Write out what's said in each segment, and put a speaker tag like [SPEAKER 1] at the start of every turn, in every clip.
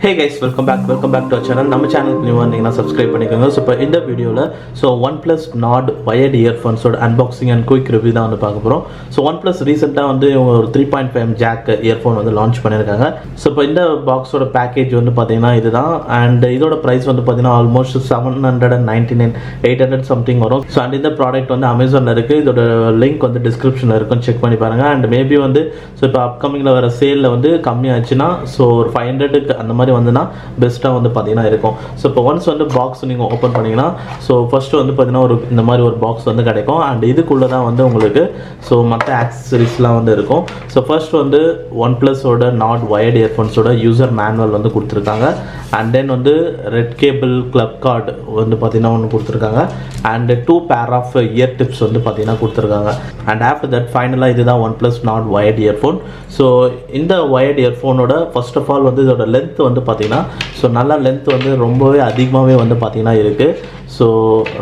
[SPEAKER 1] Hey guys, welcome back to our channel. நம்ம சேனலுக்கு நியூவா இருந்தீங்கன்னா சப்ஸ்கிரைப் பண்ணிக்கோங்க. ஸோ இப்போ இந்த வீடியோவில் OnePlus Nord wired earphones unboxing and quick review தான் வந்து பார்க்க போகிறோம். ஸோ OnePlus ரீசெண்டாக வந்து இவங்க ஒரு 3.5 ஜாக் இயர்ஃபோன் வந்து லான்ச் பண்ணியிருக்காங்க. ஸோ இப்போ இந்த பாக்ஸோட பேக்கேஜ் வந்து பார்த்தீங்கன்னா இதுதான். அண்ட் இதோட ப்ரைஸ் வந்து பார்த்தீங்கன்னா ஆல்மோஸ்ட் 799 800 சம்திங் வரும். ஸோ அண்ட் இந்த ப்ராடக்ட் வந்து அமேசானில் இருக்குது. இதோட லிங்க் வந்து டிஸ்கிரிப்ஷனில் இருக்கும், செக் பண்ணி பாருங்கள். அண்ட் மேபி வந்து ஸோ இப்போ அப்கமிங்கில் வர சேலில் வந்து கம்மியாச்சுன்னா ஸோ ஒரு 500க்கு அந்த மாதிரி வந்துன்னா பெஸ்ட்டாக வந்து பார்த்தீங்கன்னா இருக்கும். ஸோ இப்போ ஒன்ஸ் வந்து பாக்ஸ் நீங்கள் ஓப்பன் பண்ணிங்கன்னா ஸோ ஃபஸ்ட்டு வந்து பார்த்தீங்கன்னா ஒரு இந்த மாதிரி ஒரு பாக்ஸ் வந்து கிடைக்கும். அண்ட் இதுக்குள்ளே தான் வந்து உங்களுக்கு ஸோ மற்ற ஆக்சசரிஸ்லாம் வந்து இருக்கும். ஸோ ஃபர்ஸ்ட் வந்து OnePlusோட நாட் வயர்டு இயர்ஃபோன்ஸோட யூசர் மேனுவல் வந்து கொடுத்துருக்காங்க. அண்ட் தென் வந்து ரெட் கேபிள் கிளப் கார்டு வந்து பார்த்தீங்கன்னா ஒன்று கொடுத்துருக்காங்க. And 2 pair half year tips வந்து பார்த்தீங்கன்னா கொடுத்துருக்காங்க. அண்ட் ஆஃப்டர் தட் ஃபைனலாக இதுதான் OnePlus not wired earphone. So இந்த வயர்டு இயர்ஃபோனோட ஃபர்ஸ்ட் ஆஃப் ஆல் வந்து இதோட லென்த் வந்து பார்த்தீங்கன்னா ஸோ நல்ல லென்த் வந்து ரொம்பவே அதிகமாகவே வந்து பார்த்தீங்கன்னா இருக்குது. ஸோ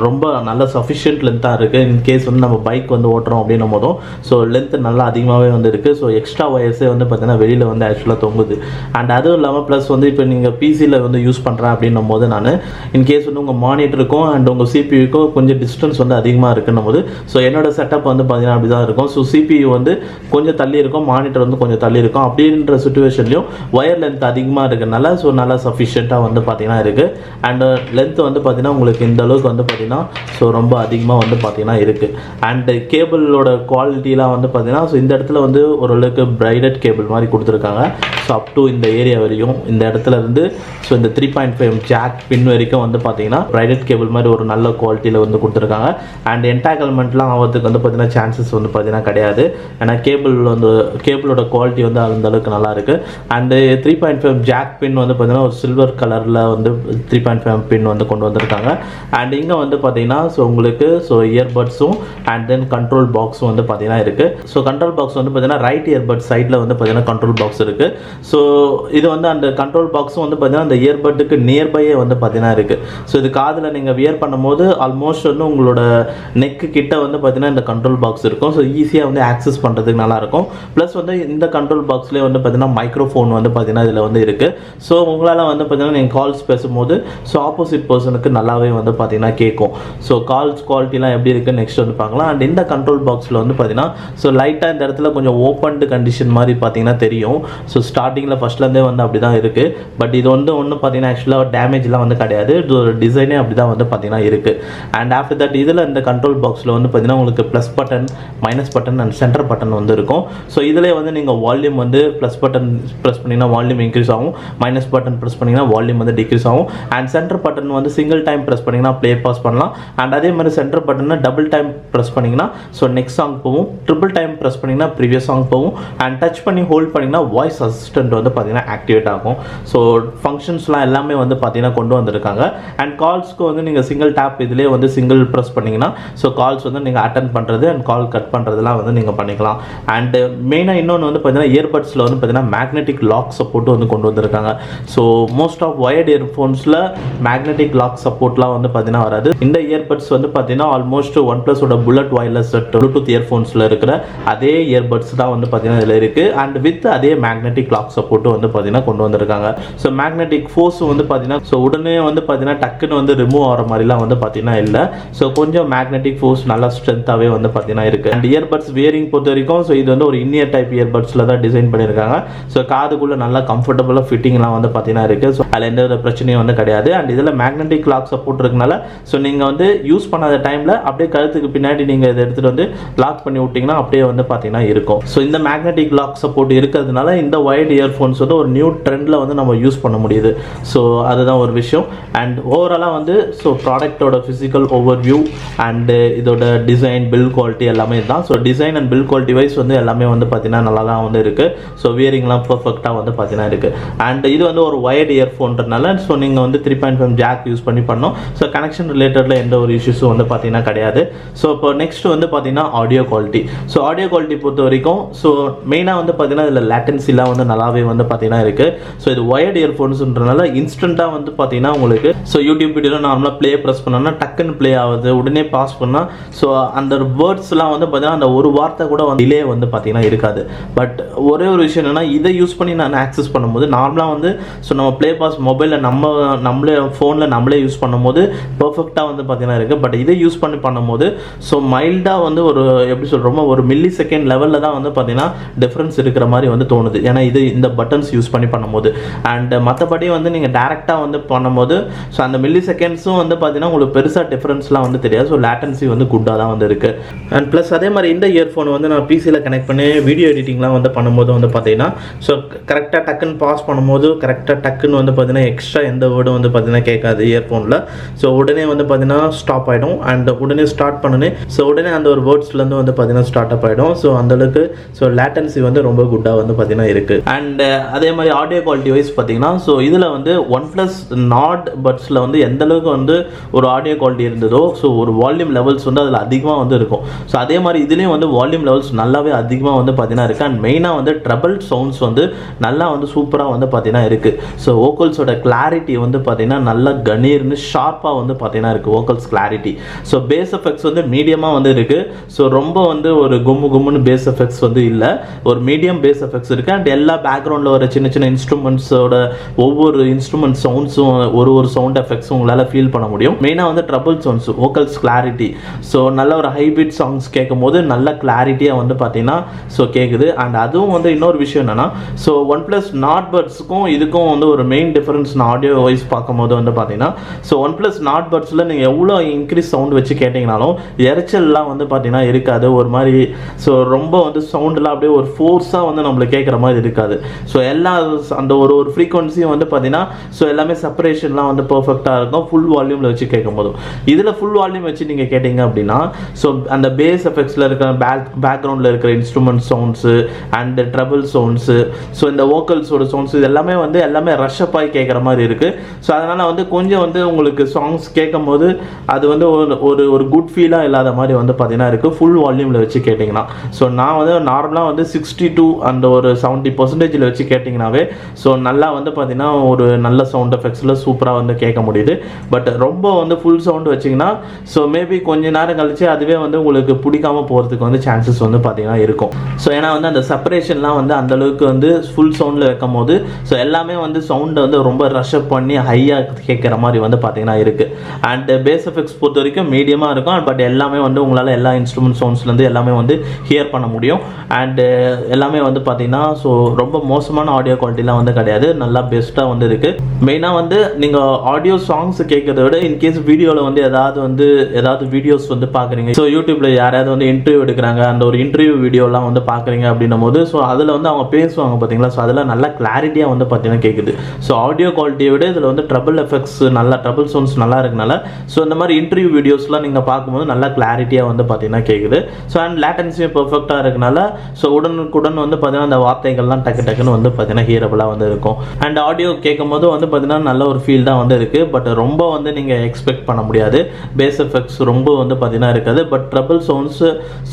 [SPEAKER 1] ரொம்ப நல்ல சஃபிஷியன்ட் லென்த்தாக இருக்குது. இன்கேஸ் வந்து நம்ம பைக் வந்து ஓட்டுறோம் அப்படின்னும் போதும் ஸோ லென்த் நல்லா அதிகமாகவே வந்து இருக்குது. ஸோ எக்ஸ்ட்ரா ஒயர்ஸே வந்து பார்த்தீங்கன்னா வெளியில் வந்து ஆக்சுவலாக தொங்குது. அண்ட் அதுவும் இல்லாமல் ப்ளஸ் வந்து இப்போ நீங்கள் பிசியில் வந்து யூஸ் பண்ணுறேன் அப்படின்னும் போது நான் இன்கேஸ் வந்து உங்கள் மானிட்டருக்கும் அண்ட் உங்கள் சிபியூக்கும் கொஞ்சம் டிஸ்டன்ஸ் வந்து அதிகமாக இருக்குன்னும் போது ஸோ என்னோட செட்டப் வந்து பார்த்தீங்கன்னா அப்படி தான் இருக்கும். ஸோ சிபியூ வந்து கொஞ்சம் தள்ளி இருக்கும், மானிட்டர் வந்து கொஞ்சம் தள்ளி இருக்கும். அப்படின்ற சுச்சுவேஷன்லையும் ஒயர் லென்த் அதிகமாக இருக்கிறதுனால ஸோ நல்லா சஃபிஷியண்ட்டாக வந்து பார்த்தீங்கன்னா இருக்குது. அண்ட் லென்த் வந்து பார்த்தீங்கன்னா உங்களுக்கு இந்த அளவுக்கு வந்து பார்த்தீங்கன்னா ஸோ ரொம்ப அதிகமாக வந்து பார்த்தீங்கன்னா இருக்குது. அண்ட் கேபிளோட குவாலிட்டிலாம் வந்து பார்த்தீங்கன்னா ஸோ இந்த இடத்துல வந்து ஓரளவுக்கு பிரைடட் கேபிள் மாதிரி கொடுத்துருக்காங்க. ஸோ அப் டு இந்த ஏரியா வரைக்கும் இந்த இடத்துல இருந்து ஸோ இந்த 3.5 ஜாக் பின் வரைக்கும் வந்து பார்த்தீங்கன்னா பிரைடட் கேபிள் மாதிரி ஒரு நல்ல குவாலிட்டியில் வந்து கொடுத்துருக்காங்க. அண்ட் என்டாங்கல்மெண்ட்லாம் ஆகிறதுக்கு வந்து பார்த்தீங்கன்னா சான்சஸ் வந்து பார்த்தீங்கன்னா கிடையாது. ஏன்னா கேபிளோட குவாலிட்டி வந்து அந்த அளவுக்கு நல்லா இருக்குது. அண்டு 3.5 ஜாக் பின் வந்து பார்த்தீங்கன்னா ஒரு சில்வர் கலரில் வந்து 3.5 பின் வந்து கொண்டு வந்திருக்காங்க. அண்ட் இங்கே வந்து பார்த்தீங்கன்னா ஸோ உங்களுக்கு ஸோ இயர்பட்ஸும் அண்ட் தென் கண்ட்ரோல் பாக்ஸும் வந்து பார்த்தீங்கன்னா இருக்குது. ஸோ கண்ட்ரோல் பாக்ஸ் வந்து பார்த்தீங்கன்னா ரைட் இயர்பட் சைடில் வந்து பார்த்தீங்கன்னா கண்ட்ரோல் பாக்ஸ் இருக்குது. ஸோ இது வந்து அந்த கண்ட்ரோல் பாக்ஸும் வந்து பார்த்தீங்கன்னா அந்த இயர்பட்டுக்கு நியர்பையே வந்து பார்த்தீங்கன்னா இருக்குது. ஸோ இது காதில் நீங்கள் வியர் பண்ணும்போது ஆல்மோஸ்ட் வந்து உங்களோட நெக்கு கிட்ட வந்து பார்த்தீங்கன்னா இந்த கண்ட்ரோல் பாக்ஸ் இருக்கும். ஸோ ஈஸியாக வந்து ஆக்சஸ் பண்ணுறதுக்கு நல்லாயிருக்கும். ப்ளஸ் வந்து இந்த கண்ட்ரோல் பாக்ஸ்லேயே வந்து பார்த்தீங்கன்னா மைக்ரோஃபோன் வந்து பார்த்தீங்கன்னா இதில் வந்து இருக்குது. ஸோ உங்களால் வந்து பார்த்தீங்கன்னா நீங்கள் கால்ஸ் பேசும்போது ஸோ ஆப்போசிட் பர்சனுக்கு நல்லாவே வந்து பார்த்தீங்கன்னா கேட்கும். ஸோ கால்ஸ் குவாலிட்டிலாம் எப்படி இருக்குது நெக்ஸ்ட் வந்து பார்க்கலாம். அண்ட் இந்த கண்ட்ரோல் பாக்ஸில் வந்து பார்த்தீங்கன்னா ஸோ லைட்டாக இந்த இடத்துல கொஞ்சம் ஓப்பன்டு கண்டிஷன் மாதிரி பார்த்தீங்கன்னா தெரியும். ஸோ ஸ்டார்டிங்கில் ஃபஸ்ட்லேருந்தே வந்து அப்படி தான் இருக்குது. பட் இது வந்து ஒன்றும் பார்த்தீங்கன்னா ஆக்சுவலாக டேமேஜ்லாம் வந்து கிடையாது. இது ஒரு டிசைனே அப்படி தான் வந்து பார்த்தீங்கன்னா இருக்குது. அண்ட் ஆஃப்டர் தட் இதில் இந்த கண்ட்ரோல் பாக்ஸில் வந்து பார்த்தீங்கன்னா உங்களுக்கு plus button, minus button and centre button வந்து இருக்கும். ஸோ இதிலே வந்து நீங்கள் வால்யூம் வந்து ப்ளஸ் பட்டன் ப்ரெஸ் பண்ணிங்கன்னா வால்யூம் இன்க்ரீஸ் ஆகும், மைனஸ் பட்டன் ப்ரெஸ் பண்ணிங்கன்னா வால்யூம் வந்து டிக்ரீஸ் ஆகும். அண்ட் சென்டர் பட்டன் வந்து சிங்கிள் டைம் ப்ரெஸ் பண்ணிங்கன்னா ப்ளே பாஸ் பண்ணலாம். அண்ட் அதே மாதிரி சென்டர் பட்டனை டபுள் டைம் ப்ரெஸ் பண்ணிங்கன்னா ஸோ நெக்ஸ்ட் சாங் போகும், ட்ரிபிள் டைம் ப்ரெஸ் பண்ணிங்கன்னா ப்ரீவியஸ் சாங் போகும். அண்ட் டச் பண்ணி ஹோல்ட் பண்ணிங்கன்னா வாய்ஸ் அசிஸ்டன்ட் வந்து பார்த்தீங்கன்னா ஆக்டிவேட் ஆகும். ஸோ ஃபங்க்ஷன்ஸ்லாம் எல்லாமே வந்து பார்த்தீங்கன்னா கொண்டு வந்திருக்காங்க. அண்ட் கால்ஸ்க்கு வந்து நீங்கள் சிங்கிள் டேப் இதிலே வந்து சிங்கிள் ப்ரெஸ் பண்ணிங்கன்னா ஸோ கால்ஸ் வந்து நீங்கள் அட்டன் பண்ணுறது அண்ட் கால் கட் பண்ணுறதுலாம் வந்து நீங்கள் பண்ணிக்கலாம். அண்ட் மெயினாக இன்னொன்று வந்து பார்த்தீங்கன்னா இயர்பட்ஸில் வந்து பார்த்தீங்கன்னா மேக்னெட்டிக் லாக் சப்போர்ட் வந்து கொண்டு வந்திருக்காங்க. ஸோ மோஸ்ட் ஆஃப் வயர்டு இயர்ஃபோன்ஸில் மேக்னெட்டிக் லாக் சப்போர்ட்லாம் வந்து பார்த்தீங்கன்னா வராது. இந்த இயர்பட்ஸ் வந்து பார்த்தீங்கன்னா ஆல்மோஸ்ட் OnePlusோட புல்லட் வயர்லெஸ் ப்ளூடூத் இயர்ஃபோன்ஸில் இருக்கிற அதே இயர்பட்ஸ் தான் வந்து பார்த்தீங்கன்னா இதில் இருக்குது. அண்ட் வித் அதே மேக்னெட்டிக் லாக் சப்போர்ட்டும் வந்து பார்த்தீங்கன்னா கொண்டு வந்திருக்காங்க. ஸோ மேக்னெட்டிக் ஃபோர்ஸ் வந்து பார்த்தீங்கன்னா ஸோ உடனே வந்து பார்த்தீங்கன்னா டக்குன்னு வந்து ரிமூவ் ஆகிற மாதிரிலாம் வந்து பார்த்தீங்கன்னா இல்லை. ஸோ கொஞ்சம் மேக்னெட்டிக் ஃபோர்ஸ் நல்லா ஸ்ட்ரென்த்தாகவே வந்து பார்த்தீங்கன்னா இருக்குது. அண்ட் இயர்பட்ஸ் வியரிங் பொறுத்த வரைக்கும் ஸோ இது வந்து ஒரு இன்னியர் டைப் இயர்பட்ஸில் தான் டிசைன் பண்ணியிருக்காங்க. ஸோ காதுக்குள்ளே நல்லா கம்ஃபர்டபுளாக ஃபிட்டிங்லாம் வந்து பார்த்தீங்கன்னா இருக்குது. ஸோ அதில் எந்த ஒரு பிரச்சனையும் வந்து கிடையாது. அண்ட் இதில் மேக்னெட்டிக் லாக் சப்போர்ட் இருக்கனால ஸோ நீங்கள் வந்து யூஸ் பண்ணாத டைமில் அப்படியே கழுத்துக்கு பின்னாடி நீங்கள் இதை எடுத்துகிட்டு வந்து லாக் பண்ணி விட்டிங்கன்னா அப்படியே வந்து பார்த்தீங்கன்னா இருக்கும். ஸோ இந்த மேக்னெட்டிக் லாக் சப்போர்ட் இருக்கிறதுனால இந்த வயர்டு இயர்ஃபோன்ஸ் வந்து ஒரு நியூ ட்ரெண்டில் வந்து நம்ம யூஸ் பண்ண முடியுது. ஸோ அதுதான் ஒரு விஷயம். அண்ட் ஓவராலாக வந்து ஸோ ப்ராடக்டோட ஃபிசிக்கல் ஓவர்வியூ அண்டு இதோட டிசைன் பில் குவாலிட்டி எல்லாமே தான். So design and build quality wise வந்து எல்லாமே வந்து பார்த்தீங்கன்னா நல்லா தான் வந்து இருக்குது. ஸோ வியரிங்லாம் பர்ஃபெக்டாக வந்து பார்த்தீங்கன்னா இருக்குது. அண்ட் இது வந்து ஒரு வயர்டு இயர்ஃபோன்றதுனால ஸோ நீங்கள் வந்து 3.5 ஜாக் யூஸ் பண்ணி பண்ணோம். ஸோ கனெக்ஷன் ரிலேட்டடில் எந்த ஒரு இஷ்யூஸும் வந்து பார்த்தீங்கன்னா கிடையாது. ஸோ இப்போ நெக்ஸ்ட் வந்து பார்த்தீங்கன்னா audio quality. So audio quality பொறுத்த வரைக்கும் ஸோ மெயினாக வந்து பார்த்தீங்கன்னா இதில் லேட்டன்சிலாம் வந்து நல்லாவே வந்து பார்த்தீங்கன்னா இருக்குது. ஸோ இது வயர்டு இயர்ஃபோன்ஸ்ன்றனால இன்ஸ்டண்ட்டாக வந்து பார்த்தீங்கன்னா உங்களுக்கு ஸோ யூடியூப் வீடியோவில் நார்மலாக ப்ளே ப்ரெஸ் பண்ணோன்னா டக்குன்னு ப்ளே ஆகுது, உடனே பாஸ் பண்ணால் ஸோ அந்த வேர்ட்ஸ்லாம் வந்து பார்த்தீங்கன்னா அந்த ஒரு வார்த்தை கூட வந்து டிலே வந்து பார்த்தீங்கன்னா இருக்காது. பட் ஒரே ஒரு விஷயம் என்னென்னா இதை யூஸ் பண்ணி நான் ஆக்சஸ் பண்ணும்போது நார்மலாக வந்து ஸோ நம்ம ப்ளே பாஸ் மொபைலில் நம்மளே ஃபோனில் நம்மளே யூஸ் பண்ணும்போது பர்ஃபெக்டாக வந்து பார்த்தீங்கன்னா இருக்குது. பட் இதை யூஸ் பண்ணும்போது ஸோ மைல்டாக வந்து ஒரு எப்படி சொல்கிறோமோ ஒரு மில்லி செகண்ட் லெவலில் தான் வந்து பார்த்தீங்கன்னா டிஃப்ரென்ஸ் இருக்கிற மாதிரி வந்து தோணுது. ஏன்னா இந்த பட்டன்ஸ் யூஸ் பண்ணும்போது அண்ட் மற்றபடி வந்து நீங்கள் டேரெக்டாக வந்து பண்ணும்போது ஸோ அந்த மில்லி செகண்ட்ஸும் வந்து பார்த்தீங்கன்னா உங்களுக்கு பெருசாக டிஃப்ரென்ஸ்லாம் வந்து தெரியாது. ஸோ லேட்டன்சி வந்து குட்டாக தான் வந்து இருக்குது. அண்ட் ப்ளஸ் அதே மாதிரி இந்த இயர்ஃபோன் வந்து நான் பிசியில் கனெக்ட் பண்ணி வீடியோ எடிட்டிங்லாம் வந்து பண்ணும்போது வந்து பார்த்தீங்கன்னா ஸோ கரெக்டாக டக்குன்னு பாஸ் பண்ணும்போது கரெக்டாக டக்குன்னு வந்து பார்த்தீங்கன்னா எக்ஸ்ட்ரா எந்த வேர்டும் வந்து பார்த்தீங்கன்னா கேட்காது இயர்ஃபோனில். ஸோ உடனே வந்து பார்த்தீங்கன்னா ஸ்டாப் ஆகிடும் அண்ட் உடனே ஸ்டார்ட் பண்ணனே ஸோ உடனே அந்த ஒரு வேர்ட்ஸ்லேருந்து வந்து பார்த்தீங்கன்னா ஸ்டார்ட் அப் ஆகிடும். ஸோ அந்தளவுக்கு ஸோ லேட்டன்சி வந்து ரொம்ப குட்டாக வந்து பார்த்தீங்கன்னா இருக்குது. அண்ட் அதே மாதிரி ஆடியோ குவாலிட்டி வைஸ் பார்த்தீங்கன்னா ஸோ இதில் வந்து OnePlus நாட் பட்ஸில் வந்து எந்த அளவுக்கு வந்து ஒரு ஆடியோ குவாலிட்டி இருந்ததோ ஸோ ஒரு வால்யூம் லெவல்ஸ் வந்து அதில் அதிகமாக வந்து இருக்கும். ஸோ அதே மாதிரி இதுலேயும் வந்து வால்யூம் லெவல்ஸ் நல்லாவே அதிகமாக வந்து பார்த்தீங்கன்னா இருக்குது. அண்ட் மெயினாக வந்து ட்ரபிள் சவுண்ட்ஸ் வந்து நல்லா வந்து சூப்பராக வந்து பார்த்தீங்கன்னா இருக்குது. ஸோ வோக்கல்ஸோட கிளாரிட்டி வந்து பார்த்தீங்கன்னா நல்லா கணீர்னு ஷார்ப்பாக வந்து பார்த்தீங்கன்னா இருக்குது vocals clarity. So base effects வந்து மீடியமாக வந்து இருக்குது. ஸோ ரொம்ப வந்து ஒரு கும்முன்னு பேஸ் எஃபெக்ட்ஸ் வந்து இல்லை, ஒரு மீடியம் பேஸ் எஃபெக்ட்ஸ் இருக்குது. அண்ட் எல்லா பேக்ரவுண்டில் வர சின்ன சின்ன இன்ஸ்ட்ருமெண்ட்ஸோட ஒவ்வொரு இன்ஸ்ட்ருமெண்ட் சவுண்ட்ஸும் ஒரு சவுண்ட் எஃபெக்ட்ஸும் உங்களால் ஃபீல் பண்ண முடியும். மெயினாக வந்து trouble sounds vocals clarity so நல்ல ஒரு ஹைபிட் சாங்ஸ் கேட்கும் போது நல்ல கிளாரிட்டியாக வந்து பார்த்தீங்கன்னா ஸோ கேட்குது. அண்ட் அதுவும் வந்து இன்னொரு விஷயம் என்னென்னா ஸோ OnePlus நாட் பட்ஸுக்கும் இதுக்கும் வந்து ஒரு மெயின் டிஃபரன்ஸ் நான் ஆடியோ வைஸ் பார்க்கும்போது வந்து பார்த்தீங்கன்னா ஸோ OnePlus நாட் பட்ஸில் நீங்கள் எவ்வளோ இன்க்ரீஸ் சவுண்ட் வச்சு கேட்டிங்கனாலும் இறைச்சல்லாம் வந்து பார்த்தீங்கன்னா இருக்காது. ஒரு மாதிரி ஸோ ரொம்ப வந்து சவுண்டெலாம் அப்படியே ஒரு ஃபோர்ஸாக வந்து நம்மளுக்கு கேட்குற மாதிரி இருக்காது. ஸோ எல்லா அந்த ஒரு ஃப்ரீக்வன்சியும் வந்து பார்த்தீங்கன்னா ஸோ எல்லாமே செப்பரேஷன்லாம் வந்து பர்ஃபெக்டாக இருக்கும் ஃபுல் வால்யூமில் வச்சு கேட்கும் போதும். இதில் ஃபுல் வால்யூம் வச்சு நீங்கள் கேட்டிங்க அப்படின்னா ஸோ அந்த பேஸ் எஃபெக்ட்ஸில் இருக்கிற பேக்ரவுண்டில் இருக்கிற instrument sounds and trouble sounds so இந்த வோக்கல்ஸோட சவுண்ட்ஸ் இது எல்லாமே ரஷ்அப் ஆகி கேட்குற மாதிரி இருக்குது. ஸோ அதனால் வந்து கொஞ்சம் வந்து உங்களுக்கு சாங்ஸ் கேட்கும் போது அது வந்து ஒரு குட் ஃபீலாக இல்லாத மாதிரி வந்து பார்த்தீங்கன்னா இருக்குது ஃபுல் வால்யூமில் வச்சு கேட்டிங்கன்னா. ஸோ நான் வந்து நார்மலாக வந்து 62 அந்த ஒரு 70% வச்சு கேட்டிங்கனாவே ஸோ நல்லா வந்து பார்த்தீங்கன்னா ஒரு நல்ல சவுண்ட் எஃபெக்ட்ஸில் சூப்பராக வந்து கேட்க முடியுது. பட் ரொம்ப வந்து ஃபுல் சவுண்ட் வச்சிங்கன்னா ஸோ மேபி கொஞ்ச நேரம் கழிச்சு அதுவே வந்து உங்களுக்கு பிடிக்காமல் போகிறதுக்கு வந்து சான்சஸ் வந்து பார்த்தீங்கன்னா இருக்கும். ஸோ ஏன்னா வந்து அந்த செப்பரேஷன்லாம் வந்து அந்தளவுக்கு வந்து ஃபுல் சவுண்டில் வைக்கும் போது ஸோ எல்லாமே வந்து சவுண்டை வந்து ரொம்ப ரஷ்அப் பண்ணி ஹையாக கேட்குற மாதிரி வந்து பார்த்தீங்கன்னா இருக்குது. அண்ட் பேஸ் எஃபெக்ட்ஸ் பொறுத்த வரைக்கும் மீடியமாக இருக்கும். பட் எல்லாமே வந்து உங்களால் எல்லா இன்ஸ்ட்ருமெண்ட் சவுண்ட்ஸ்லேருந்து எல்லாமே வந்து ஹியர் பண்ண முடியும். அண்ட் எல்லாமே வந்து பார்த்தீங்கன்னா ஸோ ரொம்ப மோசமான ஆடியோ குவாலிட்டிலாம் வந்து கிடையாது, நல்லா பெஸ்ட்டாக வந்து இருக்குது. மெயினாக வந்து நீங்கள் ஆடியோ சாங்ஸ் கேட்கறத விட இன்கேஸ் வீடியோவில் வந்து ஏதாவது வீடியோஸ் வந்து பார்க்குறீங்க ஸோ யூடியூப்பில் யாராவது வந்து இன்டர்வியூ எடுக்கிறாங்க அந்த ஒரு இன்டர்வியூ வீடியோலாம் வந்து பார்க்குறீங்க அப்படின்னும் போது ஸோ அதில் வந்து அவங்க பேசுவாங்க பார்த்தீங்களா ஸோ அதெல்லாம் நல்லா கிளாரிட்டியாக வந்து பார்த்தீங்கன்னா கேட்குது. ஸோ ஆடியோ குவாலிட்டியை விட இதில் வந்து ட்ரபிள் எஃபெக்ட்ஸ் நல்லா ட்ரபிள் சவுண்ட்ஸ் நல்லா இருக்கனால ஸோ இந்த மாதிரி இன்டர்வியூ வீடியோஸ்லாம் நீங்கள் பார்க்கும்போது நல்லா கிளாரிட்டியாக வந்து பார்த்தீங்கன்னா கேட்குது. ஸோ அண்ட் லேட்டன்சியும் பர்ஃபெக்டாக இருக்கனால ஸோ உடனுக்குடன் வந்து பார்த்தீங்கன்னா அந்த வார்த்தைகள்லாம் டக்குன்னு வந்து பார்த்தீங்கன்னா ஹியரபிளாக வந்து இருக்கும். அண்ட் ஆடியோ கேட்கும் போது வந்து பார்த்தீங்கன்னா நல்ல ஒரு ஃபீல் தான் வந்து இருக்குது. பட் ரொம்ப வந்து நீங்கள் எக்ஸ்பெக்ட் பண்ண முடியாது, பேஸ் எஃபெக்ட்ஸ் ரொம்ப வந்து பார்த்தீங்கன்னா இருக்காது. பட் ட்ரபிள் சவுண்ட்ஸ்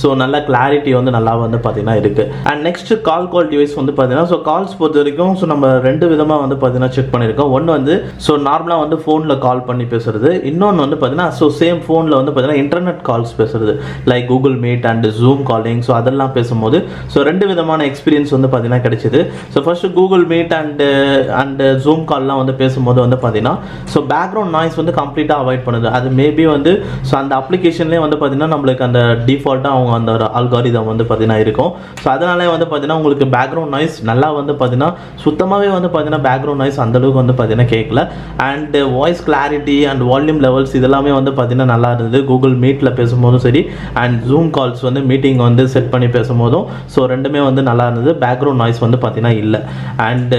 [SPEAKER 1] ஸோ நல்ல கிளாரிட்டி வந்து நல்லா வந்து பார்த்தீங்கன்னா இருக்குது. And next call quality wise வந்து பார்த்தீங்கன்னா ஸோ கால்ஸ் பொறுத்த வரைக்கும் ஸோ நம்ம ரெண்டு விதமாக வந்து பார்த்தீங்கன்னா செக் பண்ணியிருக்கோம். ஒன்று வந்து ஸோ நார்மலாக வந்து ஃபோனில் கால் பண்ணி பேசுறது, இன்னொன்று வந்து பார்த்தீங்கன்னா ஸோ சேம் ஃபோனில் வந்து பார்த்தீங்கன்னா இன்டர்நெட் கால்ஸ் பேசுறது like Google meet and zoom calling. So அதெல்லாம் பேசும்போது ஸோ ரெண்டு விதமான எக்ஸ்பீரியன்ஸ் வந்து பார்த்தீங்கன்னா கிடைச்சிது. So first Google meet and zoom கால்லாம் வந்து பேசும்போது வந்து பார்த்தீங்கன்னா ஸோ பேக்ரவுண்ட் நாய்ஸ் வந்து கம்ப்ளீட்டாக அவாய்ட் பண்ணுது. அது மேபி வந்து ஸோ அந்த அப்ளிகேஷன்லேயே வந்து பார்த்தீங்கன்னா நம்மளுக்கு அந்த டிஃபால்ட்டாக அவங்க அந்த ஒரு அல்காரிதம் வந்து பார்த்தீங்கன்னா இருக்கும். ஸோ அதனாலே வந்து பார்த்தீங்கன்னா உங்களுக்கு பேக்ரவுண்ட் நாய்ஸ் நல்லா வந்து பார்த்தீங்கன்னா சுத்தமாகவே வந்து பார்த்தீங்கன்னா பேக்ரவுண்ட் நாய்ஸ் அந்தளவுக்கு வந்து பார்த்தீங்கன்னா கேட்கல. And voice clarity and volume levels இதெல்லாமே வந்து பார்த்தீங்கன்னா நல்லா இருந்தது கூகுள் மீட்டில் பேசும்போதும் சரி அண்ட் ஜூம் கால்ஸ் வந்து மீட்டிங் வந்து செட் பண்ணி பேசும்போதும் ஸோ ரெண்டுமே வந்து நல்லா இருந்தது. பேக்ரவுண்ட் நாய்ஸ் வந்து பார்த்தீங்கன்னா இல்லை. And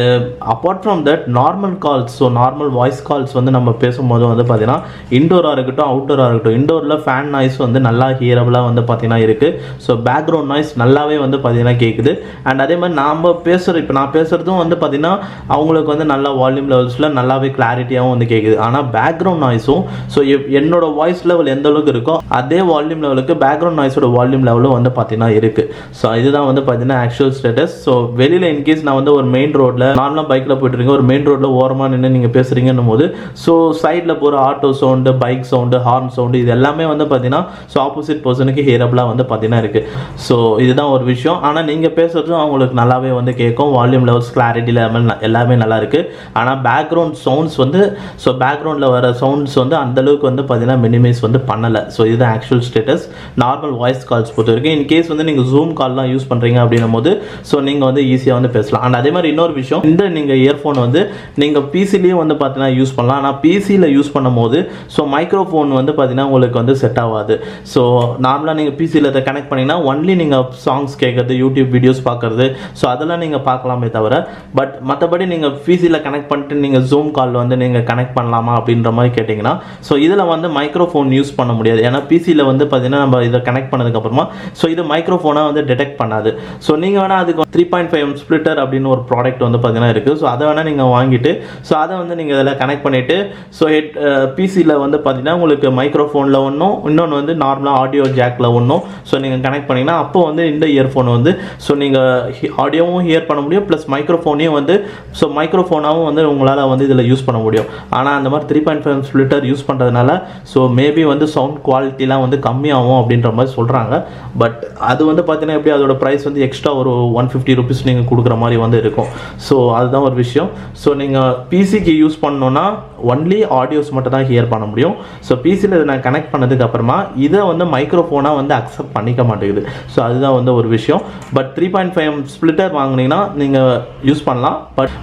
[SPEAKER 1] apart from that normal calls so normal voice calls வந்து நம்ம பேசும்போது வந்து பார்த்தீங்கன்னா இன்டோராக இருக்கட்டும் அவுட்டோராக இருக்கட்டும் இன்டோரில் ஃபேன் நாய்ஸ் வந்து நல்லா ஹியரபிளாக வந்து பார்த்தீங்கன்னா இருக்குது. ஸோ பேக்ரவுண்ட் நாய்ஸ் நல்லாவே வந்து பார்த்தீங்கன்னா கேட்குது. அண்ட் அதே மாதிரி இப்போ நான் பேசுகிறதும் வந்து பார்த்தீங்கன்னா அவங்களுக்கு வந்து நல்ல வால்யூம் லெவல்ஸில் நல்லாவே கிளாரிட்டியாகவும் வந்து கேட்குது. ஆனால் பேக்ரவுண்ட் நாய்ஸும் ஸோ என்னோட வாய்ஸ் லெவல் எந்த அளவுக்கு இருக்கோ அதே வால்யூம் லெவலுக்கு பேக்ரவுண்ட் நாய்ஸோட வால்யூம் லெவலும் வந்து பார்த்தீங்கன்னா இருக்குது. ஸோ இதுதான் வந்து பார்த்தீங்கன்னா ஆக்சுவல் ஸ்டேட்டஸ். ஸோ வெளியில் இன்கேஸ் நான் வந்து ஒரு மெயின் ரோட்டில் நார்மலாக பைக்கில் போயிட்டு இருக்கேன், ஒரு மெயின் ரோட்டில் ஓரமாக நின்று நீங்கள் பேசுகிறீங்கன்னும் போது ஸோ சைடில் போகிற auto sound bike sound horn sound இது எல்லாமே வந்து பார்த்தீங்கன்னா ஸோ ஆப்போசிட் பர்சனுக்கு ஹியரபிளாக வந்து பார்த்தீங்கன்னா இருக்குது. ஸோ இதுதான் ஒரு விஷயம். ஆனால் நீங்கள் பேசுகிறதும் அவங்களுக்கு நல்லாவே வந்து கேட்கும், வால்யூம் லெவல்ஸ் கிளாரிட்டி லெவல் எல்லாமே நல்லா இருக்குது. ஆனால் பேக்ரவுண்ட் சவுண்ட்ஸ் வந்து ஸோ பேக்ரவுண்டில் வர சவுண்ட்ஸ் வந்து அந்தளவுக்கு வந்து பார்த்தீங்கன்னா மினிமைஸ் வந்து பண்ணலை. ஸோ இதுதான் actual status. Normal voice calls பொறுத்த வரைக்கும் இன்கேஸ் வந்து நீங்கள் ஜூம் கால்லாம் யூஸ் பண்ணுறீங்க அப்படின்னும் போது ஸோ நீங்கள் வந்து ஈஸியாக வந்து பேசலாம். அண்ட் அதே மாதிரி இன்னொரு விஷயம், இந்த நீங்கள் இயர்ஃபோன் வந்து நீங்கள் பிசிலேயும் வந்து பார்த்தீங்கன்னா யூஸ் பண்ணலாம். ஆனால் பிசியில் யூஸ் பண்ணும்போது ஸோ மைக்ரோஃபோன் வந்து பார்த்தீங்கன்னா உங்களுக்கு வந்து செட் ஆகாது. ஸோ நார்மலாக நீங்கள் பிசியில் இதை கனெக்ட் பண்ணிங்கன்னா ஒன்லி நீங்கள் சாங்ஸ் கேட்குறது, யூடியூப் வீடியோஸ் பார்க்குறது, ஸோ அதெல்லாம் நீங்கள் பார்க்கலாமே தவிர, பட் மற்றபடி நீங்கள் பிசியில் கனெக்ட் பண்ணிட்டு நீங்கள் ஜூம் கால் வந்து நீங்கள் கனெக்ட் பண்ணலாமா அப்படின்ற மாதிரி கேட்டிங்கன்னா ஸோ இதில் வந்து மைக்ரோஃபோன் யூஸ் பண்ண முடியாது. ஏன்னா பிசியில் வந்து பார்த்தீங்கன்னா நம்ம இதை கனெக்ட் பண்ணதுக்கப்புறமா ஸோ இது மைக்ரோஃபோனாக வந்து டிடெக்ட் பண்ணாது. ஸோ நீங்கள் வேணால் அதுக்கு 3.5 ஸ்ப்ளிட்டர் அப்படின்னு ஒரு ப்ராடக்ட் வந்து பார்த்தீங்கன்னா இருக்குது. ஸோ அதை வேணால் நீங்கள் வாங்கிட்டு ஸோ அதை வந்து நீங்கள் இதில் கனெக்ட் பண்ணிவிட்டு ஸோ பிசியில் வந்து பார்த்தீங்கன்னா உங்களுக்கு மைக்ரோஃபோனில் ஒன்றும், இன்னொன்று வந்து நார்மலாக ஆடியோ ஜாக்கில் ஒன்றும் ஸோ நீங்கள் கனெக்ட் பண்ணிங்கன்னா அப்போ வந்து இந்த இயர்ஃபோன் வந்து ஸோ நீங்கள் ஆடியோவும் ஹியர் பண்ண முடியும், ப்ளஸ் மைக்ரோஃபோனையும் வந்து ஸோ மைக்ரோஃபோனாகவும் வந்து உங்களால் வந்து இதில் யூஸ் பண்ண முடியும். ஆனால் அந்த மாதிரி 3.5 ஸ்ப்ளிட்டர் யூஸ் பண்ணுறதுனால ஸோ மேபி வந்து சவுண்ட் குவாலிட்டிலாம் வந்து கம்மியாகும் அப்படின்ற மாதிரி சொல்கிறாங்க. பட் அது வந்து பார்த்தீங்கன்னா எப்படி அதோட ப்ரைஸ் வந்து எக்ஸ்ட்ரா ஒரு 150 ருபீஸ் நீங்கள் கொடுக்குற மாதிரி வந்து இருக்கும். ஸோ அதுதான் ஒரு விஷயம். ஸோ நீங்கள் பிசிக்கு யூஸ் பண்ணணுன்னா ஒன்லி ஆடியோஸ் மட்டும் தான் ஹியர் பண்ண முடியும். ஸோ பிசியில் இதை நான் கனெக்ட் பண்ணதுக்கு அப்புறமா இதை வந்து மைக்ரோஃபோனாக வந்து அக்செப்ட் பண்ணிக்க மாட்டேங்குது. ஸோ அதுதான் வந்து ஒரு விஷயம். பட் 3.5 ஸ்ப்ளிட்டர் வாங்கினீங்கன்னா நீங்கள் யூஸ் பண்ணலாம்.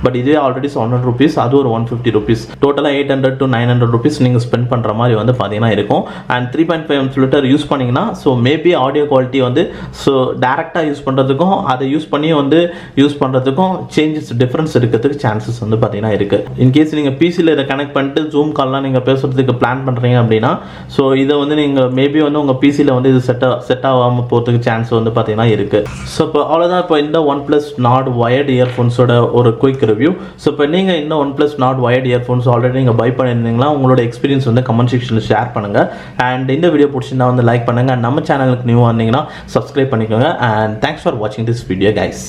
[SPEAKER 1] பட் இதுவே ஆல்ரெடி 700 ருபீஸ், அது ஒரு 150 ருபீஸ், டோட்டலாக 800 to 900 ருபீஸ் நீங்கள் ஸ்பெண்ட் பண்ணுற மாதிரி வந்து பார்த்தீங்கன்னா இருக்கும். அண்ட் 3.5 ஸ்ப்ளிட்டர் யூஸ் பண்ணிங்கன்னா ஸோ மேபி ஆடியோ குவாலிட்டி வந்து ஸோ டேரெக்டாக யூஸ் பண்ணுறதுக்கும் அதை யூஸ் பண்ணி வந்து யூஸ் பண்ணுறதுக்கும் சேஞ்சஸ் டிஃப்ரென்ஸ் இருக்கிறதுக்கு சான்சஸ் வந்து பார்த்தீங்கன்னா இருக்குது. இன்கேஸ் நீங்கள் பிசியில் இதை கனெக்ட் பண்ணிட்டு ஜூம் கால்லாம் நீங்கள் பேசுகிறதுக்கு பிளான் பண்ணுறீங்க அப்படின்னா ஸோ இதை வந்து நீங்கள் மேபி வந்து உங்கள் பிசியில் வந்து இது செட் ஆகாமல் போகிறதுக்கு சான்ஸ் வந்து பார்த்தீங்கன்னா இருக்குது. ஸோ இப்போ அவ்வளோதான். இப்போ இந்த OnePlus Nord வயர்டு இயர்ஃபோன்ஸோட ஒரு குயிக் ரிவ்யூ. ஸோ இப்போ நீங்கள் இந்த OnePlus Nord wired earphones already நீங்கள் பை பண்ணியிருந்தீங்களா, உங்களோட எக்ஸ்பீரியன்ஸ் வந்து கமெண்ட் செக்ஷனில் ஷேர் பண்ணுங்கள். அண்ட் இந்த வீடியோ பிடிச்சிருந்தா வந்து லைக் பண்ணுங்கள். அண்ட் நம்ம சேனலுக்கு நியூ வந்தீங்கன்னா சப்ஸ்கிரைப் பண்ணிக்கோங்க. அண்ட் தேங்க்ஸ் ஃபார் வாட்சிங் திஸ் வீடியோ கைஸ்.